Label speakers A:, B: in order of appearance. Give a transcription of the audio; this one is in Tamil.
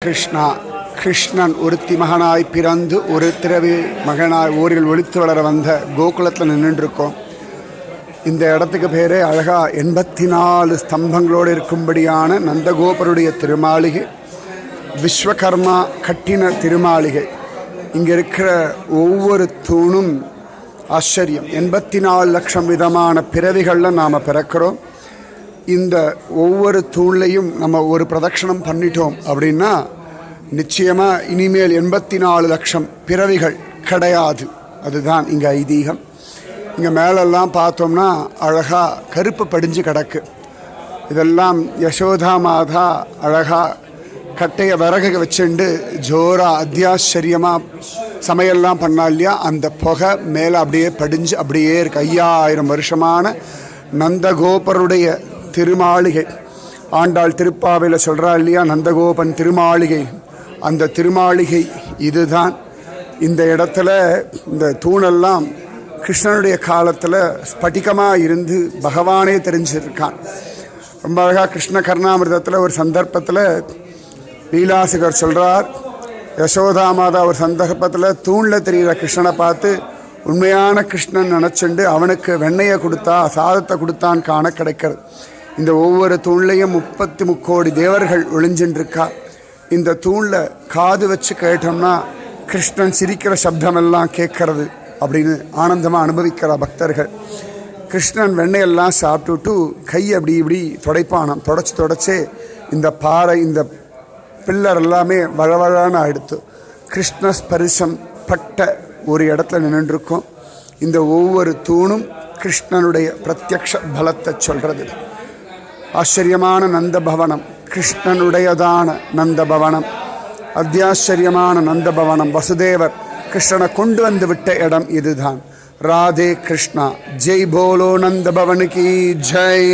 A: கிருஷ்ணா கிருஷ்ணன் ஒருத்தி மகனாய் பிறந்து ஒரு திரவி மகனாய் ஊரில் ஒளித்து வளர வந்த கோகுலத்தில் நின்றுருக்கோம். இந்த இடத்துக்கு பேரே அழகா 84 ஸ்தம்பங்களோடு இருக்கும்படியான நந்தகோபருடைய திருமாளிகை, விஸ்வகர்மா கட்டின திருமாளிகை. இங்கே இருக்கிற ஒவ்வொரு தூணும் ஆச்சரியம். 84 லட்சம் விதமான பிறவிகளில் நாம் பிறக்கிறோம். இந்த ஒவ்வொரு தூண்லையும் நம்ம ஒரு பிரதட்சணம் பண்ணிட்டோம் அப்படின்னா நிச்சயமாக இனிமேல் 84 லட்சம் பிறவிகள் கிடையாது. அதுதான் இங்கே ஐதீகம். இங்கே மேலெல்லாம் பார்த்தோம்னா அழகாக கருப்பு படிஞ்சு கிடக்கு. இதெல்லாம் யசோதா மாதா அழகாக கட்டையை விறகு வச்சுண்டு ஜோரா அத்தியாச்சரியமாக சமையல்லாம் பண்ணா இல்லையா, அந்த புகை மேலே அப்படியே படிஞ்சு அப்படியே இருக்கு. 5000 வருஷமான நந்தகோபருடைய திருமாளிகை. ஆண்டாள் திருப்பாவையில் சொல்கிறா இல்லையா, நந்தகோபன் திருமாளிகை. அந்த திருமாளிகை இதுதான். இந்த இடத்துல இந்த தூணெல்லாம் கிருஷ்ணனுடைய காலத்தில் ஸ்பட்டிகமாக இருந்து பகவானே தெரிஞ்சிருக்கான். ரொம்ப அழகாக கிருஷ்ண கர்ணாமிர்தத்தில் ஒரு சந்தர்ப்பத்தில் லீலாசிகர் சொல்கிறார், யசோதா மாதா ஒரு சந்தர்ப்பத்தில் தூணில் தெரிகிற கிருஷ்ணனை பார்த்து உண்மையான கிருஷ்ணன் நினச்சிண்டு அவனுக்கு வெண்ணெயை கொடுத்தா சாதத்தை கொடுத்தான் காண கிடைக்கிறது. இந்த ஒவ்வொரு தூண்லையும் 33 கோடி தேவர்கள் ஒளிஞ்சின்றிருக்கா. இந்த தூணில் காது வச்சு கேட்டோம்னா கிருஷ்ணன் சிரிக்கிற சப்தமெல்லாம் கேட்கறது அப்படின்னு ஆனந்தமாக அனுபவிக்கிற பக்தர்கள். கிருஷ்ணன் வெண்ணெயெல்லாம் சாப்பிட்டுட்டு கையை அப்படி இப்படி துடைப்பானாம். தொடச்சே இந்த பாறை இந்த பில்லர் எல்லாமே வழவழான்னு ஆயிடுத்து. கிருஷ்ண ஸ்பரிசம் பட்ட ஒரு இடத்துல நின்றுருக்கோம். இந்த ஒவ்வொரு தூணும் கிருஷ்ணனுடைய பிரத்யக்ஷ பலத்தை சொல்கிறது. ஆச்சரியமான நந்தபவனம், கிருஷ்ணனுடையதான நந்தபவனம், அத்தியாச்சரியமான நந்தபவனம். வசுதேவர் கிருஷ்ணனை கொண்டு வந்து விட்ட இடம் இதுதான். ராதே கிருஷ்ணா, ஜெய் போலோ நந்தபவனுக்கு ஜெய்.